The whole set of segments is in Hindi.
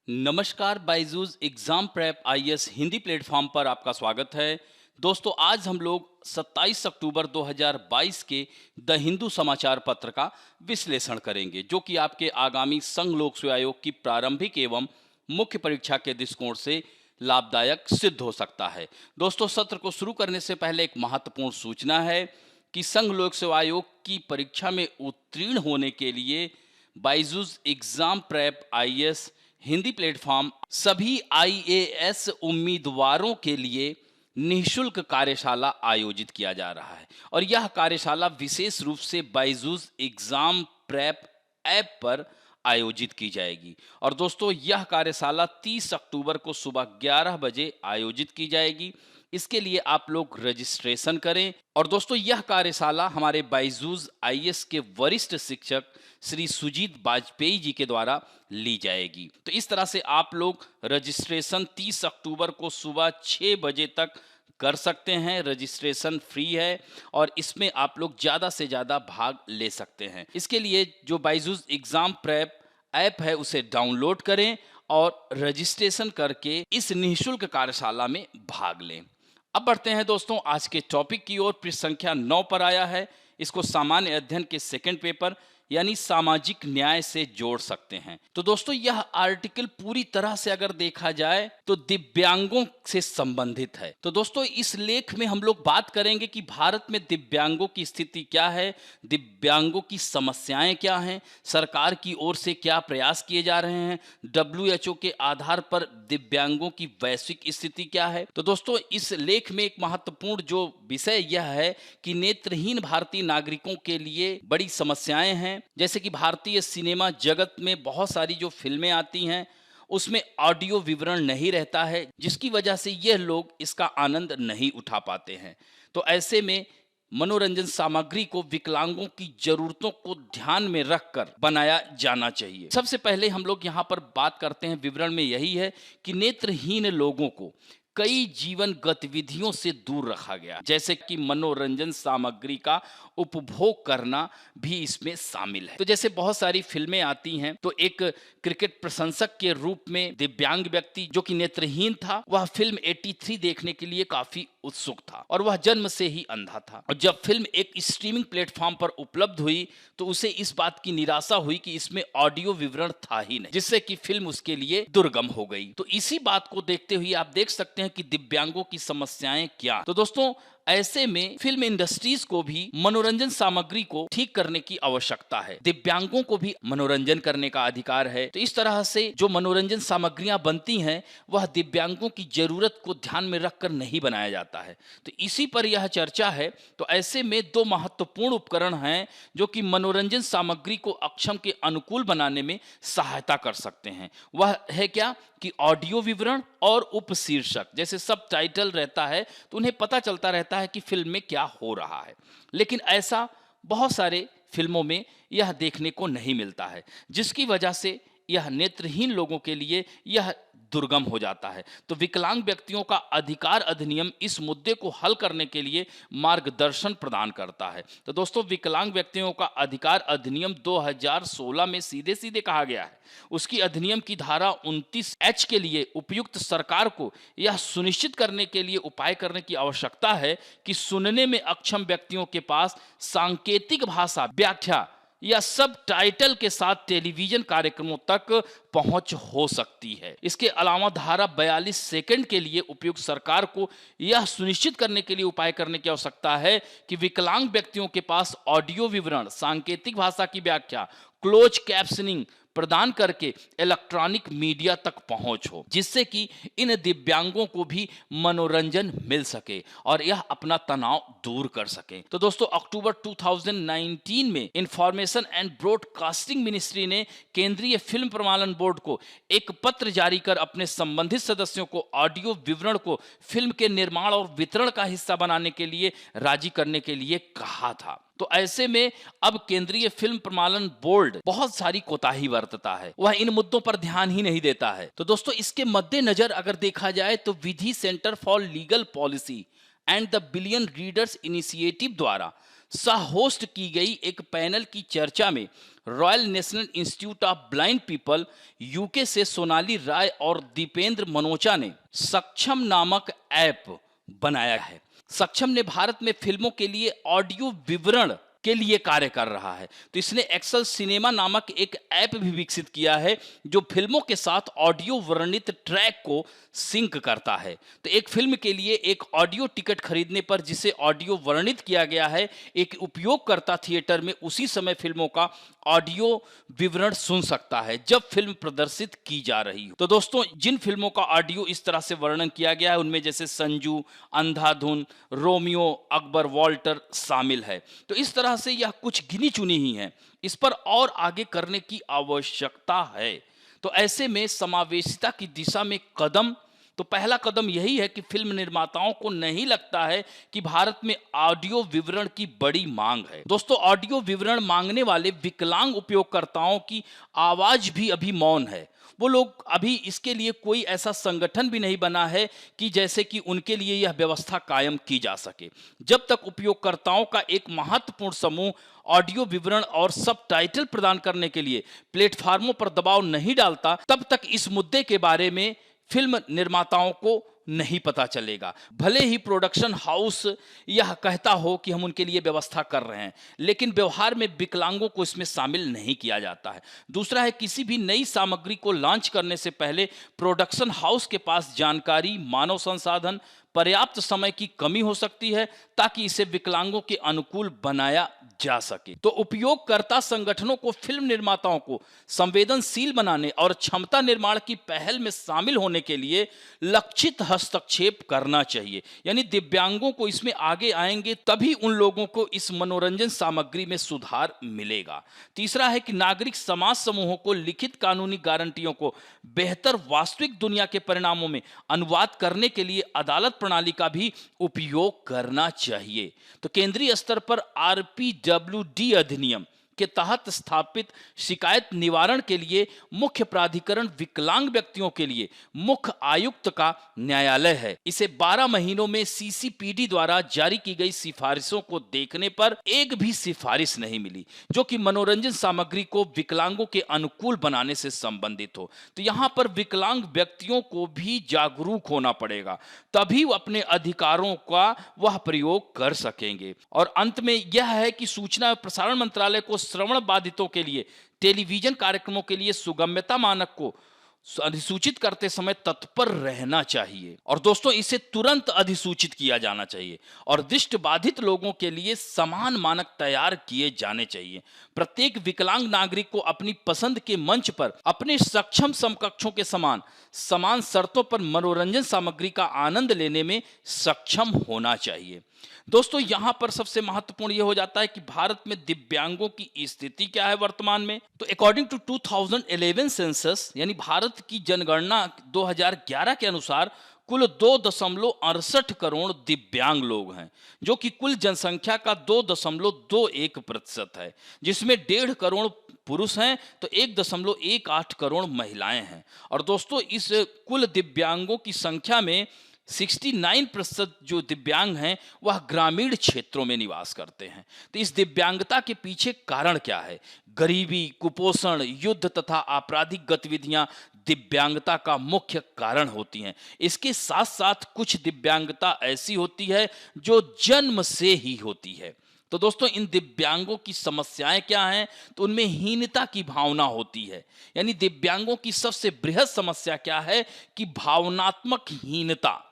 नमस्कार, Byju's exam prep IAS Hindi platform पर आपका स्वागत है। दोस्तों, आज हम लोग 27 अक्टूबर 2022 के द हिंदू समाचार पत्र का विश्लेषण करेंगे, जो कि आपके आगामी संघ लोक सेवा आयोग की प्रारंभिक एवं मुख्य परीक्षा के दृष्टिकोण से लाभदायक सिद्ध हो सकता है। दोस्तों, सत्र को शुरू करने से पहले एक महत्वपूर्ण सूचना है कि संघ लोक सेवा आयोग की परीक्षा में उत्तीर्ण होने के लिए Byju's exam prep IAS Hindi platform सभी आईएएस उम्मीदवारों के लिए निःशुल्क कार्यशाला आयोजित किया जा रहा है और यह कार्यशाला विशेष रूप से बायजूस एग्जाम प्रेप ऐप पर आयोजित की जाएगी। और दोस्तों, यह कार्यशाला 30 अक्टूबर को सुबह 11 बजे आयोजित की जाएगी। इसके लिए आप लोग रजिस्ट्रेशन करें। और दोस्तों, यह कार्यशाला हमारे बायजूस आईएएस के वरिष्ठ शिक्षक श्री सुजीत वाजपेयी जी के द्वारा ली जाएगी। तो इस तरह से आप लोग रजिस्ट्रेशन 30 अक्टूबर को सुबह 6 बजे तक कर सकते हैं। रजिस्ट्रेशन फ्री है और इसमें आप लोग ज़्यादा से ज़्यादा भाग ले सकते हैं। इसके लिए जो बायजूस एग्जाम प्रेप ऐप है उसे डाउनलोड करें और रजिस्ट्रेशन करके इस निःशुल्क कार्यशाला में भाग लें। अब बढ़ते हैं दोस्तों आज के टॉपिक की ओर। पृष्ठ संख्या 9 पर आया है। इसको सामान्य अध्ययन के सेकंड पेपर यानी सामाजिक न्याय से जोड़ सकते हैं। तो दोस्तों, यह आर्टिकल पूरी तरह से अगर देखा जाए तो दिव्यांगों से संबंधित है। तो दोस्तों, इस लेख में हम लोग बात करेंगे कि भारत में दिव्यांगों की स्थिति क्या है, दिव्यांगों की समस्याएं क्या हैं, सरकार की ओर से क्या प्रयास किए जा रहे हैं, डब्ल्यूएचओ के आधार पर दिव्यांगों की वैश्विक स्थिति क्या है। तो दोस्तों, इस लेख में एक महत्वपूर्ण जो विषय यह है कि नेत्रहीन भारतीय नागरिकों के लिए बड़ी समस्याएं हैं। जैसे कि भारतीय सिनेमा जगत में बहुत सारी जो फिल्में आती हैं उसमें ऑडियो विवरण नहीं रहता है, जिसकी वजह से यह लोग इसका आनंद नहीं उठा पाते हैं। तो ऐसे में मनोरंजन सामग्री को विकलांगों की जरूरतों को ध्यान में रखकर बनाया जाना चाहिए। सबसे पहले हम लोग यहाँ पर बात करते हैं, विवरण में यही है कि नेत्रहीन लोगों को कई जीवन गतिविधियों से दूर रखा गया, जैसे कि मनोरंजन सामग्री का उपभोग करना भी इसमें शामिल है। तो जैसे बहुत सारी फिल्में आती हैं, तो एक क्रिकेट प्रशंसक के रूप में दिव्यांग व्यक्ति जो कि नेत्रहीन था, वह फिल्म 83 देखने के लिए काफी उत्सुक था और वह जन्म से ही अंधा था। और जब फिल्म एक स्ट्रीमिंग प्लेटफॉर्म पर उपलब्ध हुई तो उसे इस बात की निराशा हुई कि इसमें ऑडियो विवरण था ही नहीं, जिससे कि फिल्म उसके लिए दुर्गम हो गई। तो इसी बात को देखते हुए आप देख सकते हैं कि दिव्यांगों की समस्याएं क्या। तो दोस्तों, ऐसे में फिल्म इंडस्ट्रीज को भी मनोरंजन सामग्री को ठीक करने की आवश्यकता है। दिव्यांगों को भी मनोरंजन करने का अधिकार है। तो इस तरह से जो मनोरंजन सामग्रियां बनती हैं वह दिव्यांगों की जरूरत को ध्यान में रखकर नहीं बनाया जाता है। तो इसी पर यह चर्चा है। तो ऐसे में दो महत्वपूर्ण उपकरण हैं जो कि मनोरंजन सामग्री को अक्षम के अनुकूल बनाने में सहायता कर सकते हैं। वह है क्या कि ऑडियो विवरण और उपशीर्षक। जैसे सब टाइटल रहता है तो उन्हें पता चलता रहता है कि फिल्म में क्या हो रहा है, लेकिन ऐसा बहुत सारे फिल्मों में यह देखने को नहीं मिलता है, जिसकी वजह से यह नेत्रहीन लोगों के लिए यह दुर्गम हो जाता है। तो विकलांग व्यक्तियों का अधिकार अधिनियम इस मुद्दे को हल करने के लिए मार्गदर्शन प्रदान करता है। तो दोस्तों, विकलांग व्यक्तियों का अधिकार अधिनियम 2016 में सीधे सीधे कहा गया है। उसकी अधिनियम की धारा 29H के लिए उपयुक्त सरकार को यह सुनिश्चित करने के लिए उपाय करने की आवश्यकता है कि सुनने में अक्षम व्यक्तियों के पास सांकेतिक भाषा व्याख्या या सब टाइटल के साथ टेलीविजन कार्यक्रमों तक पहुंच हो सकती है। इसके अलावा धारा 42 सेकंड के लिए उपयुक्त सरकार को यह सुनिश्चित करने के लिए उपाय करने की आवश्यकता है कि विकलांग व्यक्तियों के पास ऑडियो विवरण, सांकेतिक भाषा की व्याख्या, क्लोज कैप्शनिंग प्रदान करके इलेक्ट्रॉनिक मीडिया तक पहुंच हो, जिससे कि इन दिव्यांगों को भी मनोरंजन मिल सके और यह अपना तनाव दूर कर सके। तो दोस्तों, अक्टूबर 2019 में इंफॉर्मेशन एंड ब्रॉडकास्टिंग मिनिस्ट्री ने केंद्रीय फिल्म प्रमाणन बोर्ड को एक पत्र जारी कर अपने संबंधित सदस्यों को ऑडियो विवरण को फिल्म के निर्माण और वितरण का हिस्सा बनाने के लिए राजी करने के लिए कहा था। तो ऐसे में अब केंद्रीय फिल्म प्रमाणन बोर्ड बहुत सारी कोताही बरतता है, वह इन मुद्दों पर ध्यान ही नहीं देता है। तो दोस्तों, इसके मद्देनजर अगर देखा जाए तो Vidhi centre for legal policy and the billion readers initiative द्वारा सह होस्ट की गई एक पैनल की चर्चा में royal national institute of blind people UK से सोनाली राय और दीपेंद्र मनोचा ने सक्षम नामक ऐप बनाया है। सक्षम ने भारत में फिल्मों के लिए ऑडियो विवरण के लिए कार्य कर रहा है। तो इसने एक्सेल सिनेमा नामक एक ऐप भी विकसित किया है जो फिल्मों के साथ ऑडियो वर्णित ट्रैक को सिंक करता है। तो एक फिल्म के लिए एक ऑडियो टिकट खरीदने पर जिसे ऑडियो वर्णित किया गया है, एक उपयोगकर्ता थिएटर में उसी समय फिल्मों का ऑडियो विवरण सुन सकता है जब फिल्म प्रदर्शित की जा रही हो। तो दोस्तों, जिन फिल्मों का ऑडियो इस तरह से वर्णन किया गया है उनमें जैसे संजू, अंधाधुन, रोमियो, अकबर, वॉल्टर शामिल है। तो इस तरह से यह कुछ गिनी चुनी ही है, इस पर और आगे करने की आवश्यकता है। तो ऐसे में समावेशिता की दिशा में तो पहला कदम यही है कि फिल्म निर्माताओं को नहीं लगता है कि भारत में ऑडियो विवरण की बड़ी मांग है। दोस्तों, ऑडियो विवरण मांगने वाले विकलांग उपयोगकर्ताओं की आवाज भी अभी मौन है। वो लोग अभी इसके लिए कोई ऐसा संगठन भी नहीं बना है कि जैसे कि उनके लिए यह व्यवस्था कायम की जा सके। जब तक उपयोगकर्ताओं का एक महत्वपूर्ण समूह ऑडियो विवरण और सबटाइटल प्रदान करने के लिए प्लेटफार्मों पर दबाव नहीं डालता, तब तक इस मुद्दे के बारे में फिल्म निर्माताओं को नहीं पता चलेगा। भले ही प्रोडक्शन हाउस यह कहता हो कि हम उनके लिए व्यवस्था कर रहे हैं, लेकिन व्यवहार में विकलांगों को इसमें शामिल नहीं किया जाता है। दूसरा है, किसी भी नई सामग्री को लॉन्च करने से पहले प्रोडक्शन हाउस के पास जानकारी, मानव संसाधन, पर्याप्त समय की कमी हो सकती है ताकि इसे विकलांगों के अनुकूल बनाया जा सके। तो उपयोगकर्ता संगठनों को फिल्म निर्माताओं को संवेदनशील बनाने और क्षमता निर्माण की पहल में शामिल होने के लिए लक्षित हस्तक्षेप करना चाहिए। यानी दिव्यांगों को इसमें आगे आएंगे तभी उन लोगों को इस मनोरंजन सामग्री में सुधार मिलेगा। तीसरा है कि नागरिक समाज समूहों को लिखित कानूनी गारंटियों को बेहतर वास्तविक दुनिया के परिणामों में अनुवाद करने के लिए अदालत प्रणाली का भी उपयोग करना चाहिए। तो केंद्रीय स्तर पर आरपीडब्ल्यूडी अधिनियम के तहत स्थापित शिकायत निवारण के लिए मुख्य प्राधिकरण विकलांग व्यक्तियों के लिए मुख्य आयुक्त का न्यायालय है। इसे 12 महीनों में सीसीपीडी द्वारा जारी की गई सिफारिशों को देखने पर एक भी सिफारिश नहीं मिली जो कि मनोरंजन सामग्री को विकलांगों के अनुकूल बनाने से संबंधित हो। तो यहाँ पर विकलांग व्यक्तियों को भी जागरूक होना पड़ेगा, तभी वो अपने अधिकारों का वह प्रयोग कर सकेंगे। और अंत में यह है कि सूचना एवं प्रसारण मंत्रालय को श्रवण बाधितों के लिए टेलीविजन कार्यक्रमों के लिए सुगम्यता मानक को अधिसूचित करते समय तत्पर रहना चाहिए। और दोस्तों, इसे तुरंत अधिसूचित किया जाना चाहिए और दृष्टिबाधित लोगों के लिए समान मानक तैयार किए जाने चाहिए। प्रत्येक विकलांग नागरिक को अपनी पसंद के मंच पर अपने सक्षम समकक्षों के समान शर्तों पर मनोरंजन सामग्री का आनंद लेने में सक्षम होना चाहिए। दोस्तों, यहां पर सबसे महत्वपूर्ण यह हो जाता है कि भारत में दिव्यांगों की स्थिति क्या है वर्तमान में। तो अकॉर्डिंग टू 2011 सेंसस यानी भारत की जनगणना 2011 के अनुसार कुल 2.68 करोड़ दिव्यांग लोग हैं, जो कि कुल जनसंख्या का 2.21% है, जिसमें 1.5 करोड़ पुरुष हैं तो 1.18 करोड़ महिलाएं हैं। और दोस्तों, इस कुल दिव्यांगों की संख्या में 69% जो दिव्यांग हैं वह ग्रामीण क्षेत्रों में निवास करते हैं। तो इस दिव्यांगता के पीछे कारण क्या है? गरीबी, कुपोषण, युद्ध तथा आपराधिक गतिविधियां दिव्यांगता का मुख्य कारण होती हैं। इसके साथ साथ कुछ दिव्यांगता ऐसी होती है जो जन्म से ही होती है। तो दोस्तों, इन दिव्यांगों की समस्याएं क्या हैं? तो उनमें हीनता की भावना होती है। यानी दिव्यांगों की सबसे बृहद समस्या क्या है कि भावनात्मक हीनता,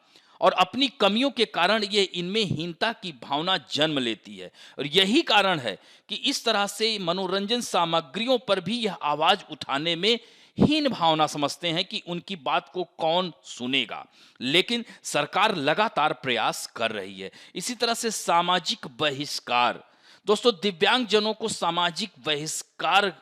और अपनी कमियों के कारण ये इनमें हीनता की भावना जन्म लेती है। और यही कारण है कि इस तरह से मनोरंजन सामग्रियों पर भी यह आवाज उठाने में हीन भावना समझते हैं कि उनकी बात को कौन सुनेगा। लेकिन सरकार लगातार प्रयास कर रही है। इसी तरह से सामाजिक बहिष्कार, दोस्तों, दिव्यांगजनों को सामाजिक बहिष्कार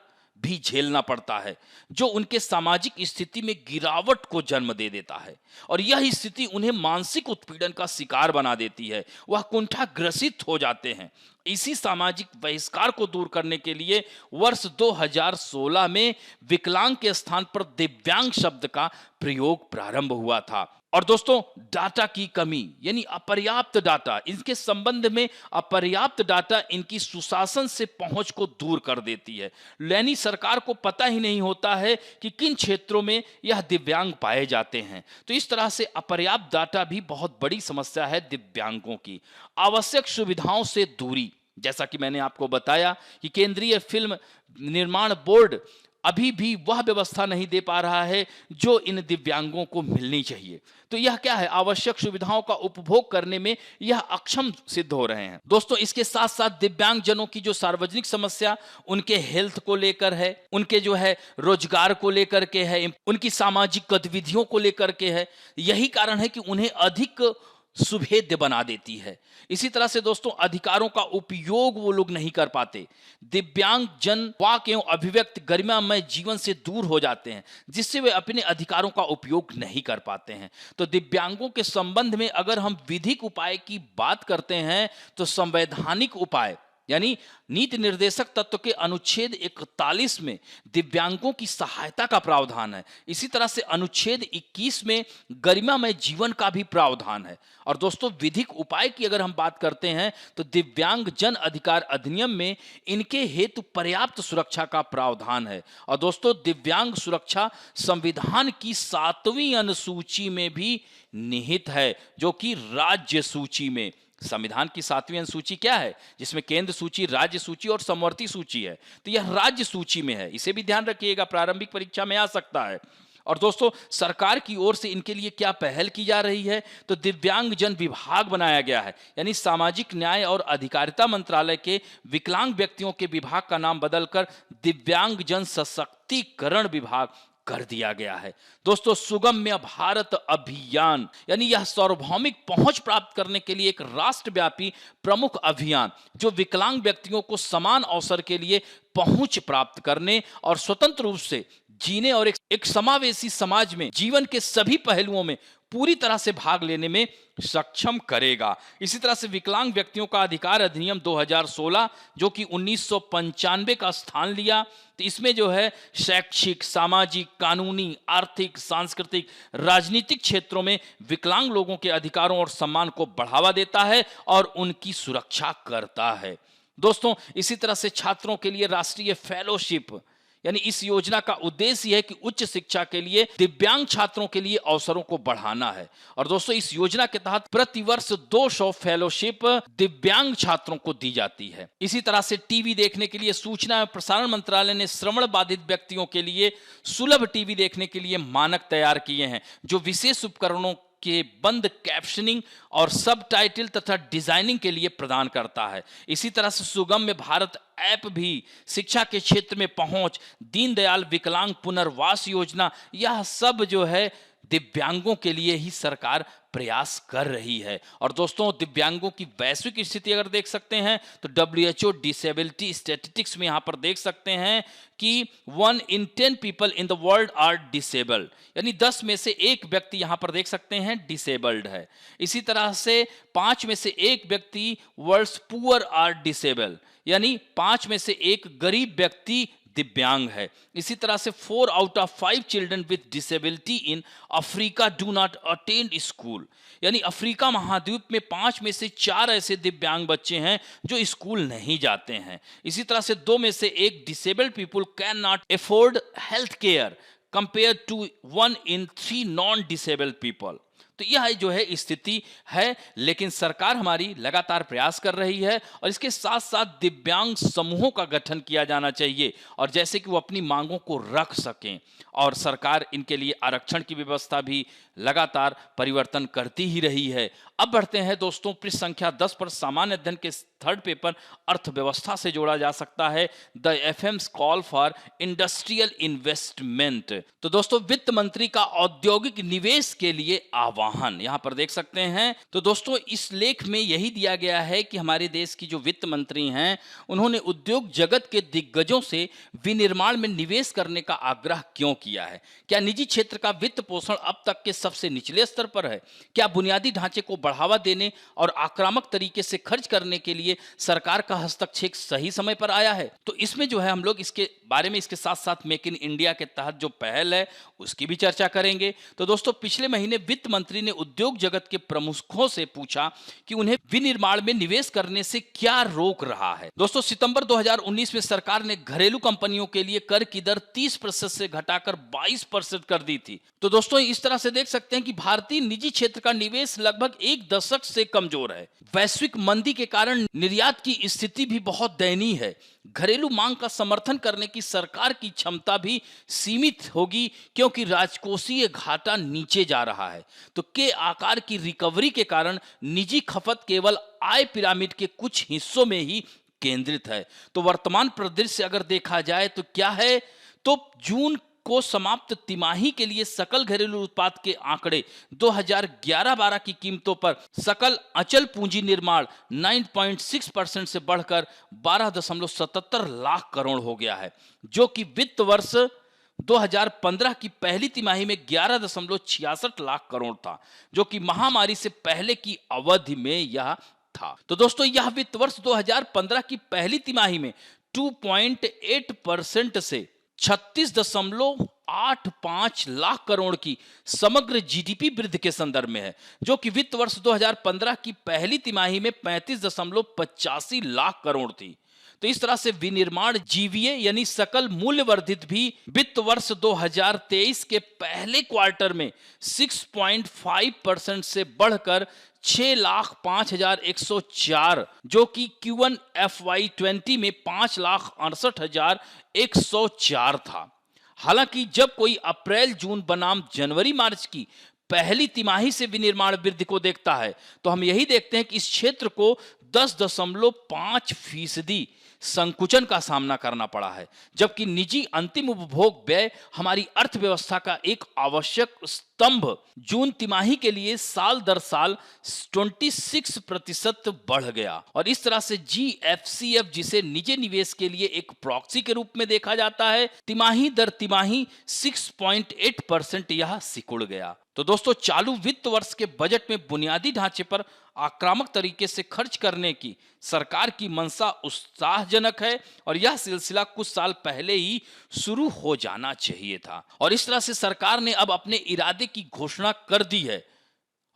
भी झेलना पड़ता है जो उनके सामाजिक स्थिति में गिरावट को जन्म दे देता है, और यह स्थिति उन्हें मानसिक उत्पीड़न का शिकार बना देती है। वह कुंठाग्रसित हो जाते हैं। इसी सामाजिक बहिष्कार को दूर करने के लिए वर्ष 2016 में विकलांग के स्थान पर दिव्यांग शब्द का प्रयोग प्रारंभ हुआ था। और दोस्तों, डाटा की कमी यानी अपर्याप्त डाटा, इनके संबंध में अपर्याप्त डाटा इनकी सुशासन से पहुंच को दूर कर देती है। यानी सरकार को पता ही नहीं होता है कि किन क्षेत्रों में यह दिव्यांग पाए जाते हैं। तो इस तरह से अपर्याप्त डाटा भी बहुत बड़ी समस्या है दिव्यांगों की। आवश्यक सुविधाओं से दूरी, जैसा कि मैंने आपको बताया कि केंद्रीय फिल्म निर्माण बोर्ड अभी भी वह व्यवस्था नहीं दे पा रहा है जो इन दिव्यांगों को मिलनी चाहिए। तो यह क्या है, आवश्यक सुविधाओं का उपभोग करने में यह अक्षम सिद्ध हो रहे हैं। दोस्तों, इसके साथ साथ दिव्यांग जनों की जो सार्वजनिक समस्या उनके हेल्थ को लेकर है, उनके जो है रोजगार को लेकर के है, उनकी सामाजिक गतिविधियों को लेकर के है, यही कारण है कि उन्हें अधिक सुभेद्य बना देती है। इसी तरह से दोस्तों, अधिकारों का उपयोग वो लोग नहीं कर पाते। दिव्यांग जन वाक एवं अभिव्यक्ति गरिमामय जीवन से दूर हो जाते हैं, जिससे वे अपने अधिकारों का उपयोग नहीं कर पाते हैं। तो दिव्यांगों के संबंध में अगर हम विधिक उपाय की बात करते हैं तो संवैधानिक उपाय यानी नीति निर्देशक तत्व के अनुच्छेद 41 में दिव्यांगों की सहायता का प्रावधान है। इसी तरह से अनुच्छेद 21 में गरिमामय जीवन का भी प्रावधान है। और दोस्तों, विधिक उपाय की अगर हम बात करते हैं तो दिव्यांग जन अधिकार अधिनियम में इनके हेतु पर्याप्त सुरक्षा का प्रावधान है। और दोस्तों, दिव्यांग सुरक्षा संविधान की 7वीं अनुसूची में भी निहित है, जो कि राज्य सूची में। संविधान की 7वीं अनुसूची क्या है, जिसमें केंद्र सूची, राज्य सूची और समवर्ती सूची है। तो यह राज्य सूची में है, इसे भी ध्यान रखिएगा, प्रारंभिक परीक्षा में आ सकता है। और दोस्तों, सरकार की ओर से इनके लिए क्या पहल की जा रही है, तो दिव्यांग जन विभाग बनाया गया है। यानी सामाजिक न्याय और अधिकारिता मंत्रालय के विकलांग व्यक्तियों के विभाग का नाम बदलकर दिव्यांग जन सशक्तिकरण विभाग कर दिया गया है। दोस्तों, सुगम्य भारत अभियान यानी यह सार्वभौमिक पहुंच प्राप्त करने के लिए एक राष्ट्रव्यापी प्रमुख अभियान, जो विकलांग व्यक्तियों को समान अवसर के लिए पहुंच प्राप्त करने और स्वतंत्र रूप से जीने और एक समावेशी समाज में जीवन के सभी पहलुओं में पूरी तरह से भाग लेने में सक्षम करेगा। इसी तरह से विकलांग व्यक्तियों का अधिकार अधिनियम 2016 जो कि 1995 का स्थान लिया, तो इसमें जो है शैक्षिक, सामाजिक, कानूनी, आर्थिक, सांस्कृतिक, राजनीतिक क्षेत्रों में विकलांग लोगों के अधिकारों और सम्मान को बढ़ावा देता है और उनकी सुरक्षा करता है। दोस्तों, इसी तरह से छात्रों के लिए राष्ट्रीय फेलोशिप यानी इस योजना का उद्देश्य यह है कि उच्च शिक्षा के लिए दिव्यांग छात्रों के लिए अवसरों को बढ़ाना है। और दोस्तों, इस योजना के तहत प्रतिवर्ष 200 फेलोशिप दिव्यांग छात्रों को दी जाती है। इसी तरह से टीवी देखने के लिए सूचना एवं प्रसारण मंत्रालय ने श्रवण बाधित व्यक्तियों के लिए सुलभ टीवी देखने के लिए मानक तैयार किए हैं, जो विशेष उपकरणों के बंद कैप्शनिंग और सब टाइटल तथा डिजाइनिंग के लिए प्रदान करता है। इसी तरह से सुगम्य भारत ऐप भी शिक्षा के क्षेत्र में पहुंच, दीनदयाल विकलांग पुनर्वास योजना, यह सब जो है दिव्यांगों के लिए ही सरकार प्रयास कर रही है। और दोस्तों, दिव्यांगों की वैश्विक स्थिति अगर देख सकते हैं तो WHO डिसेबिलिटी स्टैटिस्टिक्स में यहां पर देख सकते हैं कि 1 in 10 people in the world are disabled, यानी 10 में से 1 व्यक्ति यहां पर देख सकते हैं डिसेबल्ड है। इसी तरह से 5 में से 1 व्यक्ति वर्ल्ड्स पुअर आर डिसेबल्ड, यानी 5 में से 1 गरीब व्यक्ति दिव्यांग है। इसी तरह से 4 out of 5 children with disability in Africa do not attend school, यानी अफ्रीका महाद्वीप में 5 में से 4 ऐसे दिव्यांग बच्चे हैं जो स्कूल नहीं जाते हैं। इसी तरह से 2 में से 1 disabled people can not afford health care compare to 1 in 3 non disabled people. तो यह जो है स्थिति है, लेकिन सरकार हमारी लगातार प्रयास कर रही है और इसके साथ साथ दिव्यांग समूहों का गठन किया जाना चाहिए, और जैसे कि वो अपनी मांगों को रख सकें, और सरकार इनके लिए आरक्षण की व्यवस्था भी लगातार परिवर्तन करती ही रही है। अब बढ़ते हैं दोस्तों पृष्ठ संख्या 10 पर। सामान्य अध्ययन के थर्ड पेपर अर्थव्यवस्था से जोड़ा जा सकता है, the FMs call for industrial investment. तो दोस्तों, वित्त मंत्री का औद्योगिक निवेश के लिए आह्वान यहां पर देख सकते हैं। तो दोस्तों, इस लेख में यही दिया गया है कि हमारे देश की जो वित्त मंत्री हैं, उन्होंने उद्योग जगत के दिग्गजों से विनिर्माण में निवेश करने का आग्रह क्यों किया है। क्या निजी क्षेत्र का वित्त पोषण अब तक के सबसे निचले स्तर पर है? क्या बुनियादी ढांचे को बढ़ावा देने और आक्रामक तरीके से खर्च करने के लिए सरकार का हस्तक्षेप सही समय पर आया है? तो इसमें जो है हम लोग इसके बारे में इसके साथ साथ मेक इन इंडिया के तहत जो पहल है उसकी भी चर्चा करेंगे। तो दोस्तों, पिछले महीने वित्त मंत्री ने उद्योग जगत के प्रमुखों से पूछा कि उन्हें विनिर्माण में निवेश करने से क्या रोक रहा है। दोस्तों, सितंबर 2019 में सरकार ने घरेलू कंपनियों के लिए कर की दर 30% से घटाकर 22% कर दी थी। तो दोस्तों, इस तरह से देख सकते हैं कि भारतीय निजी क्षेत्र का निवेश लगभग एक दशक से कमजोर है। वैश्विक मंदी के कारण निर्यात की स्थिति भी बहुत दयनीय है। घरेलू मांग का समर्थन करने की सरकार की क्षमता भी सीमित होगी, क्योंकि राजकोषीय घाटा नीचे जा रहा है। तो के आकार की रिकवरी के कारण निजी खपत केवल आय पिरामिड के कुछ हिस्सों में ही केंद्रित है। तो वर्तमान परिदृश्य अगर देखा जाए तो क्या है, तो जून को समाप्त तिमाही के लिए सकल घरेलू उत्पाद के आंकड़े 2011-12 की कीमतों पर सकल अचल पूंजी निर्माण 9.6% से बढ़कर 12.77 लाख करोड़ हो गया है, जो कि वित्त वर्ष 2015 की पहली तिमाही में 11.66 लाख करोड़ था, जो कि महामारी से पहले की अवधि में यह था। तो दोस्तों, यह वित्त वर्ष 2015 की पहली तिमाही में 2.8% से 36.85 लाख करोड़ की समग्र जीडीपी वृद्धि के संदर्भ में है, जो कि वित्त वर्ष 2015 की पहली तिमाही में 35.85 लाख करोड़ थी। तो इस तरह से विनिर्माण जीवीए यानी सकल मूल्य वर्धित भी वित्त वर्ष 2023 के पहले क्वार्टर में 6.5% से बढ़कर 6,05,104, जो कि Q1 FY20 में 5,68,104 था। हालांकि जब कोई अप्रैल जून बनाम जनवरी मार्च की पहली तिमाही से विनिर्माण वृद्धि को देखता है, तो हम यही देखते हैं कि इस क्षेत्र को 10.5% संकुचन का सामना करना पड़ा है, जबकि निजी अंतिम उपभोग व्यय हमारी अर्थव्यवस्था का एक आवश्यक स्तंभ जून तिमाही के लिए साल दर साल 26% बढ़ गया। और इस तरह से GFCF, जिसे निजी निवेश के लिए एक प्रॉक्सी के रूप में देखा जाता है, तिमाही दर तिमाही 6.8% यह सिकुड़ गया। तो दोस्तों, चालू वित्त वर्ष के बजट में बुनियादी ढांचे पर आक्रामक तरीके से खर्च करने की सरकार की मंशा उत्साहजनक है, और यह सिलसिला कुछ साल पहले ही शुरू हो जाना चाहिए था। और इस तरह से सरकार ने अब अपने इरादे की घोषणा कर दी है,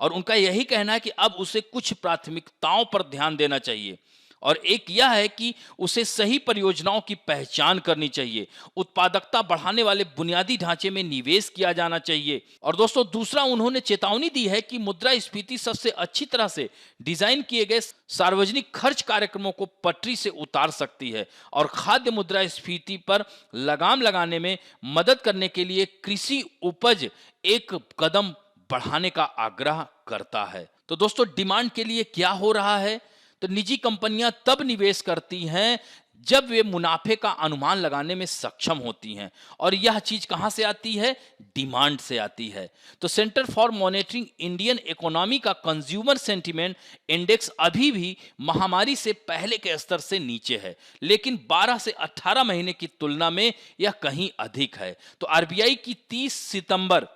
और उनका यही कहना है कि अब उसे कुछ प्राथमिकताओं पर ध्यान देना चाहिए, और एक यह है कि उसे सही परियोजनाओं की पहचान करनी चाहिए, उत्पादकता बढ़ाने वाले बुनियादी ढांचे में निवेश किया जाना चाहिए। और दोस्तों, दूसरा, उन्होंने चेतावनी दी है कि मुद्रास्फीति सबसे अच्छी तरह से डिजाइन किए गए सार्वजनिक खर्च कार्यक्रमों को पटरी से उतार सकती है, और खाद्य मुद्रास्फीति पर लगाम लगाने में मदद करने के लिए कृषि उपज एक कदम बढ़ाने का आग्रह करता है। तो दोस्तों, डिमांड के लिए क्या हो रहा है, तो निजी कंपनियां तब निवेश करती हैं जब वे मुनाफे का अनुमान लगाने में सक्षम होती हैं, और यह चीज कहां से आती है, डिमांड से आती है। तो centre for monitoring Indian economy का कंज्यूमर सेंटीमेंट इंडेक्स अभी भी महामारी से पहले के स्तर से नीचे है, लेकिन 12 से 18 महीने की तुलना में यह कहीं अधिक है। तो आरबीआई की 30 सितंबर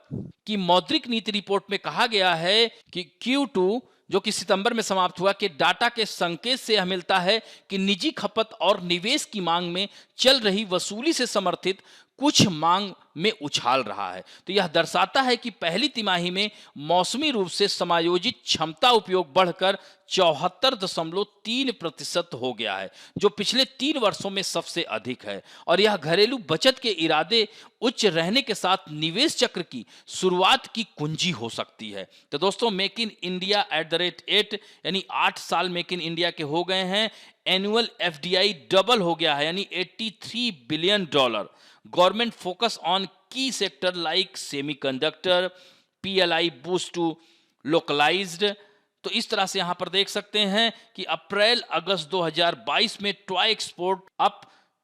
की मौद्रिक नीति रिपोर्ट में कहा गया है कि Q2 जो कि सितंबर में समाप्त हुआ, के डाटा के संकेत से यह मिलता है कि निजी खपत और निवेश की मांग में चल रही वसूली से समर्थित कुछ मांग में उछाल रहा है। तो यह दर्शाता है कि पहली तिमाही में मौसमी रूप से समायोजित क्षमता उपयोग बढ़कर 74.3% हो गया है, जो पिछले 3 वर्षों में सबसे अधिक है, और यह घरेलू बचत के इरादे उच्च रहने के साथ निवेश चक्र की शुरुआत की कुंजी हो सकती है। तो दोस्तों, मेक इन इंडिया @8 यानी 8 साल मेक इन इंडिया के हो गए हैं। एनुअल FDI डबल हो गया है, यानी $83 billion. Government focus on key sector like semiconductor, PLI boost to localized. तो इस तरह से यहां पर देख सकते हैं कि अप्रैल अगस्त 2022 में टॉय एक्सपोर्ट अप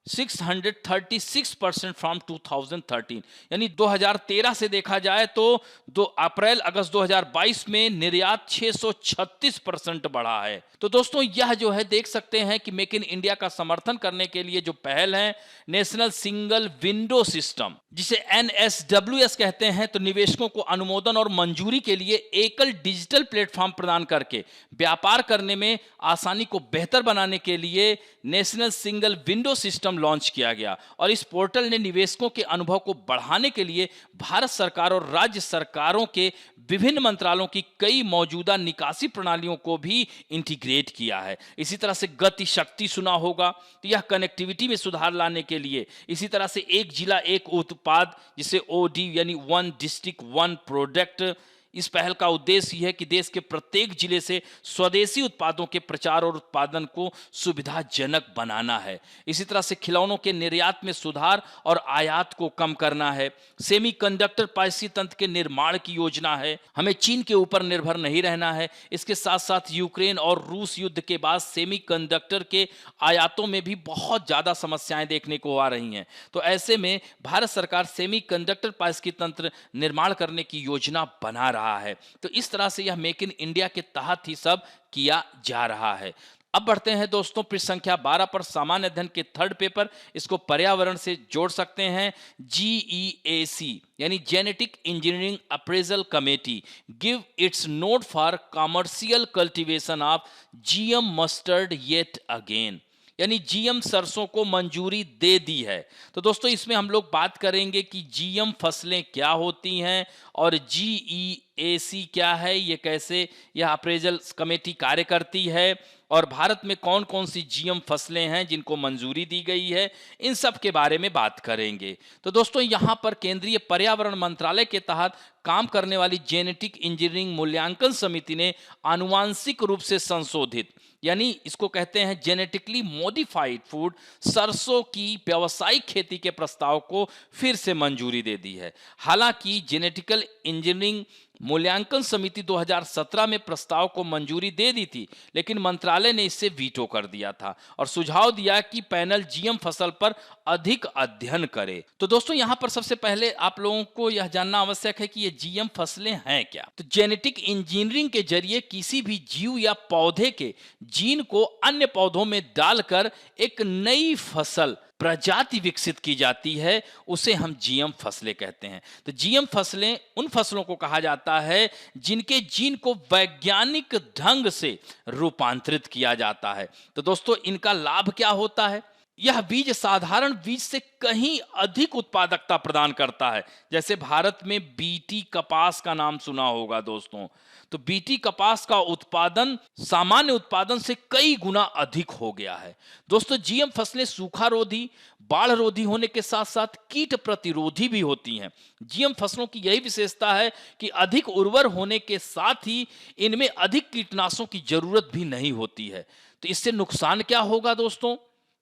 636% फ्रॉम 2013, यानी 2013 से देखा जाए तो 2 अप्रैल अगस्त 2022 में निर्यात 636% बढ़ा है। तो दोस्तों यह जो है देख सकते हैं कि मेक इन इंडिया का समर्थन करने के लिए जो पहल है, नेशनल सिंगल विंडो सिस्टम जिसे NSWS कहते हैं, तो निवेशकों को अनुमोदन और मंजूरी के लिए एकल डिजिटल प्लेटफॉर्म प्रदान करके व्यापार करने में आसानी को बेहतर बनाने के लिए national single window system launch किया गया। और इस पोर्टल ने निवेशकों के अनुभव को बढ़ाने के लिए भारत सरकार और राज्य सरकारों के विभिन्न मंत्रालयों की कई मौजूदा निकासी प्रणालियों को भी इंटीग्रेट किया है। इसी तरह से गति शक्ति सुना होगा, तो यह कनेक्टिविटी में सुधार लाने के लिए, इसी तरह से एक जिला एक उत्पाद जिसे OD यानी वन डिस्ट्रिक्ट वन प्रोडक्ट, इस पहल का उद्देश्य यह है कि देश के प्रत्येक जिले से स्वदेशी उत्पादों के प्रचार और उत्पादन को सुविधाजनक बनाना है। इसी तरह से खिलौनों के निर्यात में सुधार और आयात को कम करना है। सेमीकंडक्टर पाइसी तंत्र के निर्माण की योजना है। हमें चीन के ऊपर निर्भर नहीं रहना है। इसके साथ साथ यूक्रेन और रूस युद्ध के बाद सेमीकंडक्टर के आयातों में भी बहुत ज़्यादा समस्याएं देखने को आ रही हैं। तो ऐसे में भारत सरकार सेमीकंडक्टर पाइसी तंत्र निर्माण करने की योजना बना रहा है। तो इस तरह से यह मेक इन इंडिया के तहत ही सब किया जा रहा है। अब बढ़ते हैं दोस्तों पृष्ठ संख्या 12 पर, सामान्य अध्ययन के थर्ड पेपर, इसको पर्यावरण से जोड़ सकते हैं। GEAC यानी genetic engineering appraisal committee give its note for commercial cultivation of GM mustard yet again, यानी GM सरसों को मंजूरी दे दी है। तो दोस्तों इसमें हम लोग बात करेंगे कि GM फसलें क्या होती हैं और GEAC क्या है, ये कैसे यह अप्रेजल कमेटी कार्य करती है और भारत में कौन कौन सी GM फसलें हैं जिनको मंजूरी दी गई है, इन सब के बारे में बात करेंगे। तो दोस्तों यहाँ पर केंद्रीय पर्यावरण मंत्रालय के तहत काम करने वाली जेनेटिक इंजीनियरिंग मूल्यांकन समिति ने आनुवांशिक रूप से संशोधित, यानी इसको कहते हैं जेनेटिकली मॉडिफाइड फूड, सरसों की व्यावसायिक खेती के प्रस्ताव को फिर से मंजूरी दे दी है। हालांकि जेनेटिकल इंजीनियरिंग मूल्यांकन समिति 2017 में प्रस्ताव को मंजूरी दे दी थी, लेकिन मंत्रालय ने इसे वीटो कर दिया था और सुझाव दिया कि पैनल GM फसल पर अधिक अध्ययन करे। तो दोस्तों यहाँ पर सबसे पहले आप लोगों को यह जानना आवश्यक है कि ये GM फसलें हैं क्या। तो जेनेटिक इंजीनियरिंग के जरिए किसी भी जीव या पौधे के जीन को अन्य पौधों में डालकर एक नई फसल प्रजाति विकसित की जाती है, उसे हम GM फसलें कहते हैं। तो GM फसलें उन फसलों को कहा जाता है जिनके जीन को वैज्ञानिक ढंग से रूपांतरित किया जाता है। तो दोस्तों इनका लाभ क्या होता है? यह बीज साधारण बीज से कहीं अधिक उत्पादकता प्रदान करता है। जैसे भारत में BT कपास का नाम सुना होगा दोस्तों, तो BT कपास का उत्पादन सामान्य उत्पादन से कई गुना अधिक हो गया है। दोस्तों GM फसलें सूखा रोधी, बाढ़ रोधी होने के साथ साथ कीट प्रतिरोधी भी होती हैं। GM फसलों की यही विशेषता है कि अधिक उर्वर होने के साथ ही इनमें अधिक कीटनाशकों की जरूरत भी नहीं होती है। तो इससे नुकसान क्या होगा दोस्तों?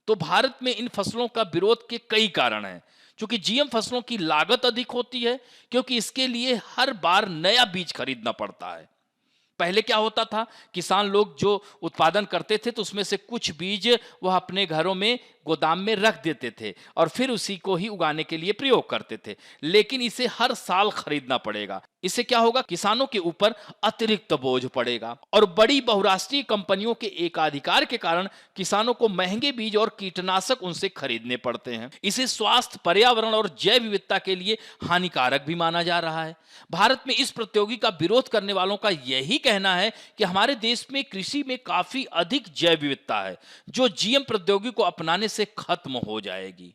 तो भारत में इन फसलों का विरोध के कई कारण हैं। क्योंकि GM फसलों की लागत अधिक होती है, क्योंकि इसके लिए हर बार नया बीज खरीदना पड़ता है। पहले क्या होता था, किसान लोग जो उत्पादन करते थे तो उसमें से कुछ बीज वह अपने घरों में गोदाम में रख देते थे और फिर उसी को ही उगाने के लिए प्रयोग करते थे, लेकिन इसे हर साल खरीदना पड़ेगा। इससे क्या होगा, किसानों के ऊपर अतिरिक्त बोझ पड़ेगा और बड़ी बहुराष्ट्रीय कंपनियों के एकाधिकार के कारण किसानों को महंगे बीज और कीटनाशक उनसे खरीदने पड़ते हैं। इसे स्वास्थ्य, पर्यावरण और जैव विविधता के लिए हानिकारक भी माना जा रहा है। भारत में इस प्रतियोगी का विरोध करने वालों का यही कहना है कि हमारे देश में कृषि में काफी अधिक जैव विविधता है, जो GM प्रौद्योगिकी को अपनाने से खत्म हो जाएगी।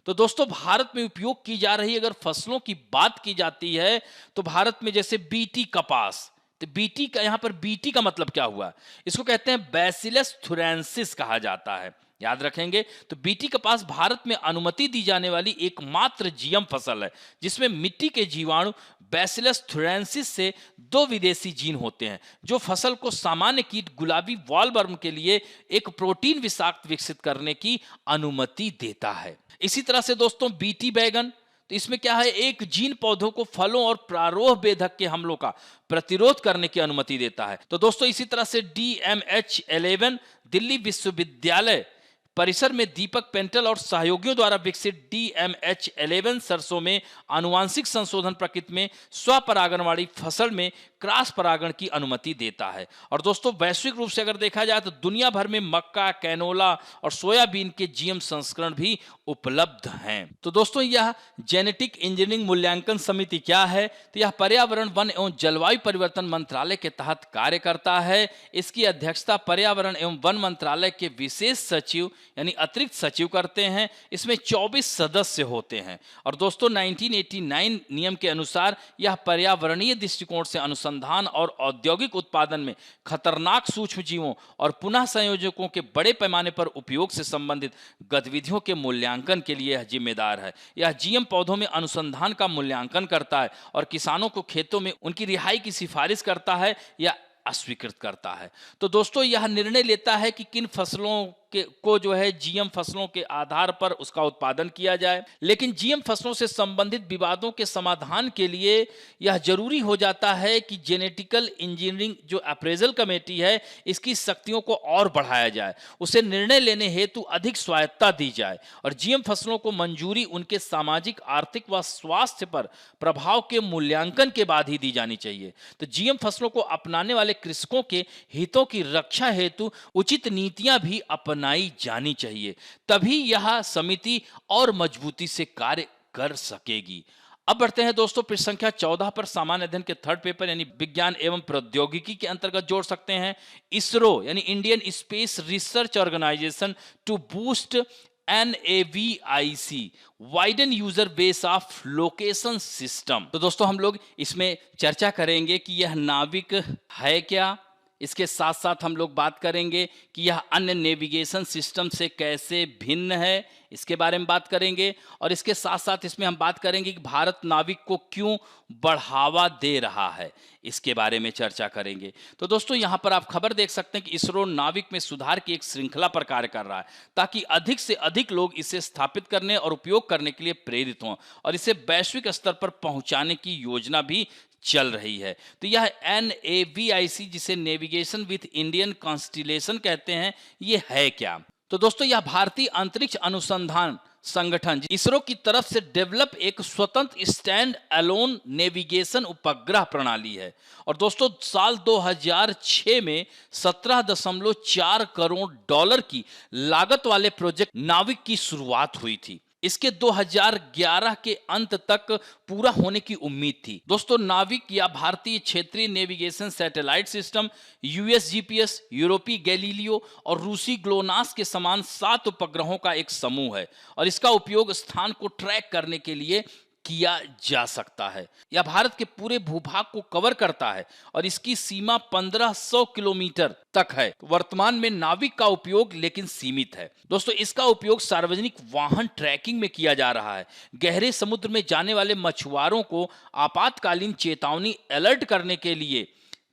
तो दोस्तों भारत में उपयोग की जा रही अगर फसलों की बात की जाती है तो भारत में जैसे BT कपास, तो BT का यहाँ पर BT का मतलब क्या हुआ, इसको कहते हैं बैसिलस थुरेंसिस कहा जाता है, याद रखेंगे। तो BT कपास भारत में अनुमति दी जाने वाली एकमात्र GM फसल है जिसमें मिट्टी के जीवाणु बैसिलस थुरेंसिस से 2 विदेशी जीन होते हैं, जो फसल को सामान्य कीट गुलाबी वॉलवर्म के लिए एक प्रोटीन विषाक्त विकसित करने की अनुमति देता है। इसी तरह से दोस्तों BT बैगन, तो इसमें क्या है, एक जीन पौधों को फलों और प्रारोह बेधक के हमलों का प्रतिरोध करने की अनुमति देता है। तो दोस्तों इसी तरह से DMH11 दिल्ली विश्वविद्यालय परिसर में दीपक पेंटल और सहयोगियों द्वारा विकसित DMH11 सरसों में आनुवांशिक संशोधन प्रकृति में स्वपरागण वाली फसल में क्रॉस परागण की अनुमति देता है। और दोस्तों वैश्विक रूप से अगर देखा जाए तो दुनिया भर में मक्का, कैनोला और सोयाबीन के GM संस्करण भी उपलब्ध हैं। तो दोस्तों यह जेनेटिक इंजीनियरिंग मूल्यांकन समिति क्या है? तो यह पर्यावरण, वन एवं जलवायु परिवर्तन मंत्रालय के तहत कार्य करता है। इसकी अध्यक्षता पर्यावरण एवं वन मंत्रालय के विशेष सचिव यानी अतिरिक्त सचिव करते हैं। इसमें 24 सदस्य होते हैं। और दोस्तों 1989 नियम के अनुसार यह पर्यावरणीय दृष्टिकोण से अनुसंधान और औद्योगिक उत्पादन में खतरनाक सूक्ष्म जीवों और पुनः संयोजकों के बड़े पैमाने पर उपयोग से संबंधित गतिविधियों के मूल्यांकन के लिए यह जिम्मेदार है। यह GM पौधों में अनुसंधान का मूल्यांकन करता है और किसानों को खेतों में उनकी रिहाई की सिफारिश करता है या अस्वीकृत करता है। तो दोस्तों यह निर्णय लेता है कि किन फसलों को जो है GM फसलों के आधार पर उसका उत्पादन किया जाए। लेकिन GM फसलों से संबंधित विवादों के समाधान के लिए यह जरूरी हो जाता है कि जेनेटिकल इंजीनियरिंग जो अप्रेजल कमेटी है इसकी शक्तियों को और बढ़ाया जाए, उसे निर्णय लेने हेतु अधिक स्वायत्तता दी जाए और GM फसलों को मंजूरी उनके सामाजिक, आर्थिक व स्वास्थ्य पर प्रभाव के मूल्यांकन के बाद ही दी जानी चाहिए। तो GM फसलों को अपनाने वाले कृषकों के हितों की रक्षा हेतु उचित नीतियां भी अपनाई जानी चाहिए, तभी यह समिति और मजबूती से कार्य कर सकेगी। अब बढ़ते हैं दोस्तों पृष्ठ संख्या 14 पर। सामान्य अध्ययन के थर्ड पेपर यानी विज्ञान एवं प्रौद्योगिकी के अंतर्गत जोड़ सकते हैं इसरो यानी Indian space research organization to boost NAVIC widen user base of location system. तो दोस्तों हम लोग इसमें चर्चा करेंगे कि यह नाविक है क्या, इसके साथ साथ हम लोग बात करेंगे कि यह अन्य नेविगेशन सिस्टम से कैसे भिन्न है, इसके बारे में बात करेंगे। और इसके साथ साथ इसमें हम बात करेंगे कि भारत नाविक को क्यों बढ़ावा दे रहा है, इसके बारे में चर्चा करेंगे। तो दोस्तों यहाँ पर आप खबर देख सकते हैं कि इसरो नाविक में सुधार की एक श्रृंखला पर कार्य कर रहा है ताकि अधिक से अधिक लोग इसे स्थापित करने और उपयोग करने के लिए प्रेरित हों और इसे वैश्विक स्तर पर पहुंचाने की योजना भी चल रही है। तो यह NAVIC जिसे नेविगेशन विथ इंडियन कॉन्स्टिलेशन कहते हैं, ये है क्या? तो दोस्तों यह भारतीय अंतरिक्ष अनुसंधान संगठन इसरो की तरफ से डेवलप एक स्वतंत्र स्टैंड अलोन नेविगेशन उपग्रह प्रणाली है। और दोस्तों साल 2006 में 17.4 करोड़ डॉलर की लागत वाले प्रोजेक्ट नाविक की शुरुआत हुई थी। इसके 2011 के अंत तक पूरा होने की उम्मीद थी। दोस्तों नाविक या भारतीय क्षेत्रीय navigation satellite system US GPS, यूरोपीय गैलीलियो और रूसी ग्लोनास के समान 7 उपग्रहों का एक समूह है और इसका उपयोग स्थान को ट्रैक करने के लिए किया जा सकता है। यह भारत के पूरे भूभाग को कवर करता है और इसकी सीमा 1500 किलोमीटर तक है। वर्तमान में नाविक का उपयोग लेकिन सीमित है। दोस्तों इसका उपयोग सार्वजनिक वाहन ट्रैकिंग में किया जा रहा है। गहरे समुद्र में जाने वाले मछुआरों को आपातकालीन चेतावनी अलर्ट करने के लिए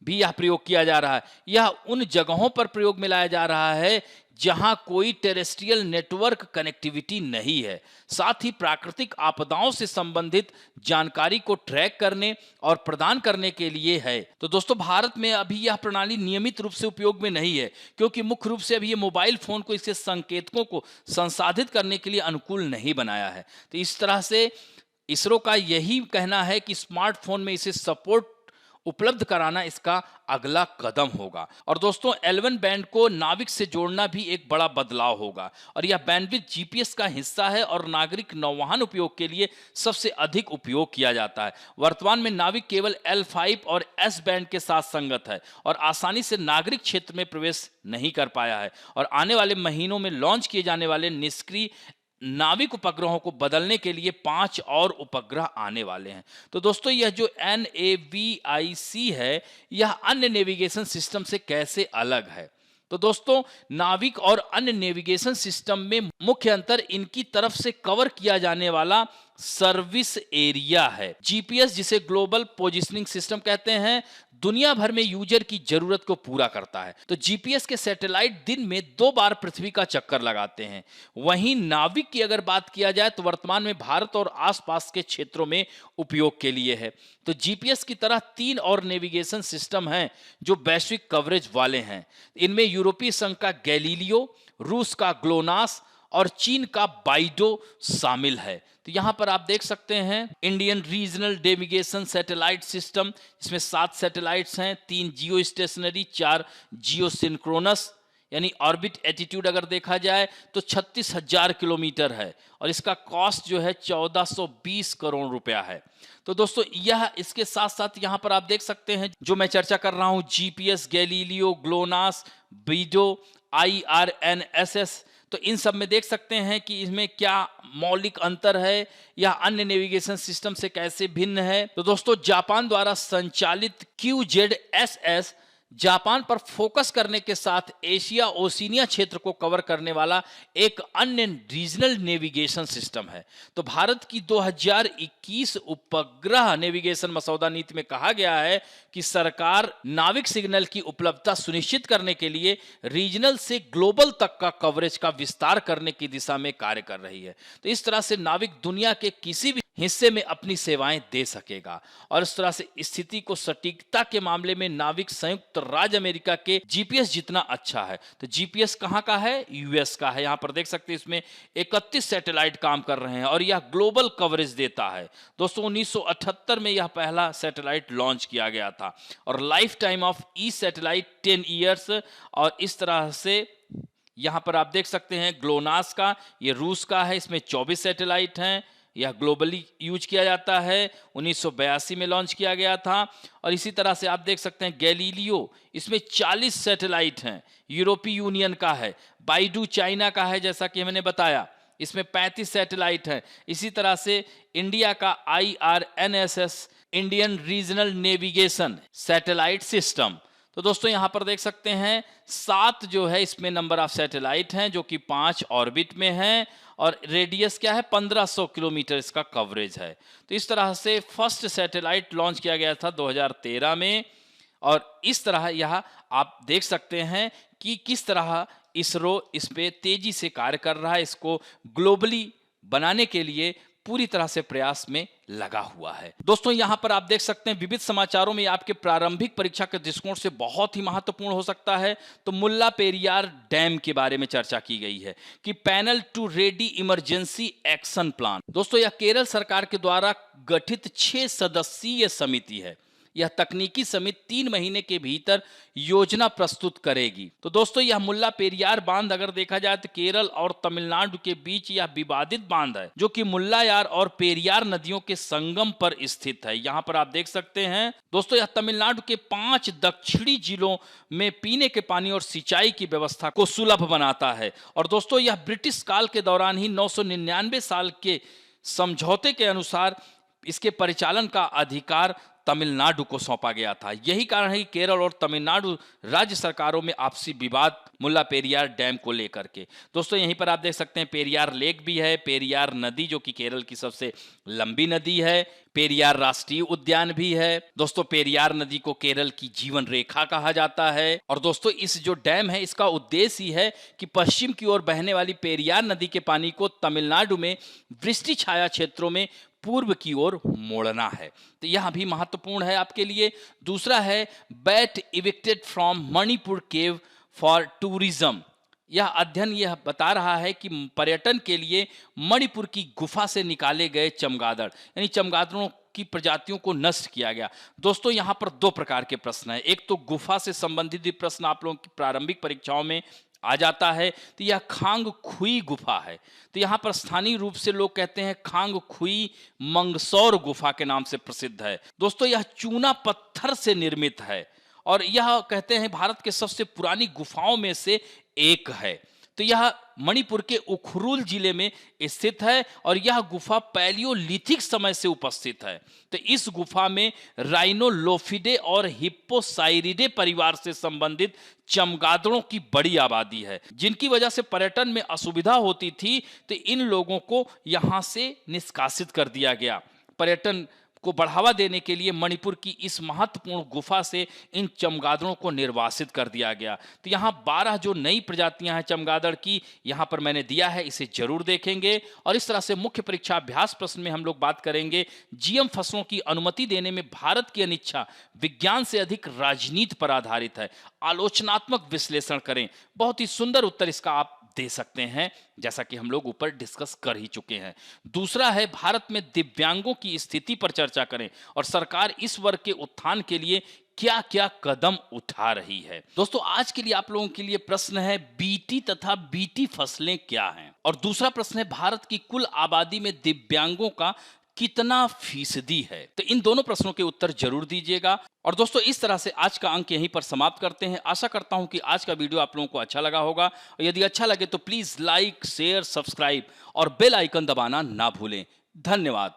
भी यह प्रयोग किया जा रहा है। यह उन जगहों पर प्रयोग में लाया जा रहा है जहां कोई टेरेस्ट्रियल नेटवर्क कनेक्टिविटी नहीं है। साथ ही प्राकृतिक आपदाओं से संबंधित जानकारी को ट्रैक करने और प्रदान करने के लिए है। तो दोस्तों भारत में अभी यह प्रणाली नियमित रूप से उपयोग में नहीं है क्योंकि मुख्य रूप से अभी ये मोबाइल फोन को इसके संकेतकों को संसाधित करने के लिए अनुकूल नहीं बनाया है। तो इस तरह से इसरो का यही कहना है कि स्मार्टफोन में इसे सपोर्ट उपलब्ध कराना इसका अगला कदम होगा। और दोस्तों L1 बैंड को नाविक से जोड़ना भी एक बड़ा बदलाव होगा और यह बैंडविड्थ GPS का हिस्सा है और नागरिक नौवहन उपयोग के लिए सबसे अधिक उपयोग किया जाता है। वर्तमान में नाविक केवल L5 और S बैंड के साथ संगत है और आसानी से नागरिक क्षेत्र में प्रवेश नहीं कर पाया है और आने वाले महीनों में लॉन्च किए जाने वाले निष्क्रिय नाविक उपग्रहों को बदलने के लिए 5 और उपग्रह आने वाले हैं। तो दोस्तों यह जो NAVIC है यह अन्य नेविगेशन सिस्टम से कैसे अलग है? तो दोस्तों नाविक और अन्य नेविगेशन सिस्टम में मुख्य अंतर इनकी तरफ से कवर किया जाने वाला सर्विस एरिया है। GPS जिसे ग्लोबल पोजिशनिंग सिस्टम कहते हैं दुनिया भर में यूजर की जरूरत को पूरा करता है। तो GPS के सैटेलाइट दिन में 2 बार पृथ्वी का चक्कर लगाते हैं। वहीं नाविक की अगर बात किया जाए तो वर्तमान में भारत और आसपास के क्षेत्रों में उपयोग के लिए है। तो GPS की तरह 3 और नेविगेशन सिस्टम हैं जो वैश्विक कवरेज वाले हैं। इनमें यूरोपीय संघ का गैलीलियो, रूस का ग्लोनास और चीन का बाइडो शामिल है। तो यहां पर आप देख सकते हैं Indian regional navigation satellite system, इसमें 7 सैटेलाइट्स हैं, 3 जियो स्टेशनरी, 4 जियो सिंक्रोनस, यानी ऑर्बिट एटीट्यूड अगर देखा जाए तो 36,000 किलोमीटर है और इसका कॉस्ट जो है 1420 करोड़ रुपया है। तो दोस्तों यह इसके साथ साथ यहां पर आप देख सकते हैं जो मैं चर्चा कर रहा हूं, जीपीएस, गैलीलियो, ग्लोनास, बीडो, IRNSS, तो इन सब में देख सकते हैं कि इसमें क्या मौलिक अंतर है या अन्य नेविगेशन सिस्टम से कैसे भिन्न है। तो दोस्तों जापान द्वारा संचालित QZSS जापान पर फोकस करने के साथ एशिया ओशिनिया क्षेत्र को कवर करने वाला एक अन्य रीजनल नेविगेशन सिस्टम है। तो भारत की 2021 उपग्रह नेविगेशन मसौदा नीति में कहा गया है कि सरकार नाविक सिग्नल की उपलब्धता सुनिश्चित करने के लिए रीजनल से ग्लोबल तक का कवरेज का विस्तार करने की दिशा में कार्य कर रही है। तो इस तरह से नाविक दुनिया के किसी भी हिस्से में अपनी सेवाएं दे सकेगा और इस तरह से स्थिति को सटीकता के मामले में नाविक संयुक्त राज्य अमेरिका के जीपीएस जितना अच्छा है। तो जीपीएस कहां का है? यूएस का है। यहां पर देख सकते हैं इसमें 31 सैटेलाइट काम कर रहे हैं और यह ग्लोबल कवरेज देता है। दोस्तों 1978 में यह पहला सैटेलाइट लॉन्च किया गया था और life time of E satellite 10 years. और इस तरह से यहां पर आप देख सकते हैं ग्लोनास का, ये रूस का है, इसमें 24 सैटेलाइट हैं, यह ग्लोबली यूज किया जाता है, 1982 में लॉन्च किया गया था। और इसी तरह से आप देख सकते हैं गैलीलियो, इसमें 40 सैटेलाइट हैं, यूरोपीय यूनियन का है। बाइडू चाइना का है, जैसा कि मैंने बताया, इसमें 35 सैटेलाइट हैं। इसी तरह से इंडिया का IRNSS, Indian regional navigation satellite system. तो दोस्तों यहां पर देख सकते हैं 7 जो है इसमें नंबर ऑफ सैटेलाइट हैं, जो कि 5 ऑर्बिट में हैं और रेडियस क्या है 1500 किलोमीटर इसका कवरेज है। तो इस तरह से फर्स्ट सैटेलाइट लॉन्च किया गया था 2013 में और इस तरह यह आप देख सकते हैं कि किस तरह इसरो इस पे तेजी से कार्य कर रहा है, इसको ग्लोबली बनाने के लिए पूरी तरह से प्रयास में लगा हुआ है। दोस्तों यहां पर आप देख सकते हैं विविध समाचारों में आपके प्रारंभिक परीक्षा के दृष्टिकोण से बहुत ही महत्वपूर्ण हो सकता है। तो मुल्ला पेरियार डैम के बारे में चर्चा की गई है कि panel to ready emergency action plan. दोस्तों यह केरल सरकार के द्वारा गठित 6 सदस्यीय समिति है। यह तकनीकी समिति 3 महीने के भीतर योजना प्रस्तुत करेगी। तो दोस्तों यह मुल्ला पेरियार बांध अगर देखा जाए तो केरल और तमिलनाडु के बीच यह विवादित बांध है, जो कि मुल्लायार और पेरियार नदियों के संगम पर स्थित है। यहां पर आप देख सकते हैं दोस्तों यह तमिलनाडु के 5 दक्षिणी जिलों में पीने के पानी और सिंचाई की व्यवस्था को सुलभ बनाता है। और दोस्तों यह ब्रिटिश काल के दौरान ही 999 साल के समझौते के अनुसार इसके परिचालन का अधिकार तमिलनाडु को सौंपा गया था। यही कारण है कि केरल और तमिलनाडु राज्य सरकारों में आपसी विवाद मुल्ला पेरियार डैम को लेकर के। दोस्तों यहीं पर आप देख सकते हैं पेरियार लेक भी है, पेरियार नदी जो कि केरल की सबसे लंबी नदी है, पेरियार राष्ट्रीय उद्यान भी है। दोस्तों पेरियार नदी को केरल की जीवन रेखा कहा जाता है। और दोस्तों इस जो डैम है इसका उद्देश्य ही है कि पश्चिम की ओर बहने वाली पेरियार नदी के पानी को तमिलनाडु में वृष्टि छाया क्षेत्रों में पूर्व की ओर मोड़ना है। तो यह भी महत्वपूर्ण है आपके लिए। दूसरा है bat evicted from Manipur cave for tourism. यह अध्ययन यह बता रहा है कि पर्यटन के लिए मणिपुर की गुफा से निकाले गए चमगादड़ यानी चमगादड़ों की प्रजातियों को नष्ट किया गया। दोस्तों यहां पर 2 प्रकार के प्रश्न हैं। एक तो गुफा से संबंधित भी प्रश्न आप लोगों की प्रारंभिक परीक्षाओं में आ जाता है। तो यह खांग खुई गुफा है। तो यहाँ पर स्थानीय रूप से लोग कहते हैं खांग खुई मंगसौर गुफा के नाम से प्रसिद्ध है। दोस्तों यह चूना पत्थर से निर्मित है और यह कहते हैं भारत के सबसे पुरानी गुफाओं में से एक है। तो यह मणिपुर के उखरुल जिले में स्थित है और यह गुफा पैलियोलिथिक समय से उपस्थित है। तो इस गुफा में राइनोलोफिडे और हिप्पोसाइरिडे परिवार से संबंधित चमगादड़ों की बड़ी आबादी है, जिनकी वजह से पर्यटन में असुविधा होती थी। तो इन लोगों को यहां से निष्कासित कर दिया गया। पर्यटन को बढ़ावा देने के लिए मणिपुर की इस महत्वपूर्ण गुफा से इन चमगादड़ों को निर्वासित कर दिया गया। तो यहाँ 12 जो नई प्रजातियां हैं चमगादड़ की यहाँ पर मैंने दिया है, इसे जरूर देखेंगे। और इस तरह से मुख्य परीक्षा अभ्यास प्रश्न में हम लोग बात करेंगे जीएम फसलों की अनुमति देने में भारत की अनिच्छा विज्ञान से अधिक राजनीति पर आधारित है। आलोचनात्मक विश्लेषण करें। बहुत ही सुंदर उत्तर इसका आप दे सकते हैं, जैसा कि हम लोग ऊपर डिस्कस कर ही चुके हैं। दूसरा है भारत में दिव्यांगों की स्थिति पर चर्चा करें और सरकार इस वर्ग के उत्थान के लिए क्या-क्या कदम उठा रही है। दोस्तों आज के लिए आप लोगों के लिए प्रश्न है बीटी तथा बीटी फसलें क्या हैं? और दूसरा प्रश्न है भारत की कुल आबादी में दिव्यांगों का कितना फीसदी है? तो इन दोनों प्रश्नों के उत्तर जरूर दीजिएगा। और दोस्तों इस तरह से आज का अंक यहीं पर समाप्त करते हैं। आशा करता हूं कि आज का वीडियो आप लोगों को अच्छा लगा होगा और यदि अच्छा लगे तो प्लीज लाइक, शेयर, सब्सक्राइब और बेल आइकन दबाना ना भूलें। धन्यवाद।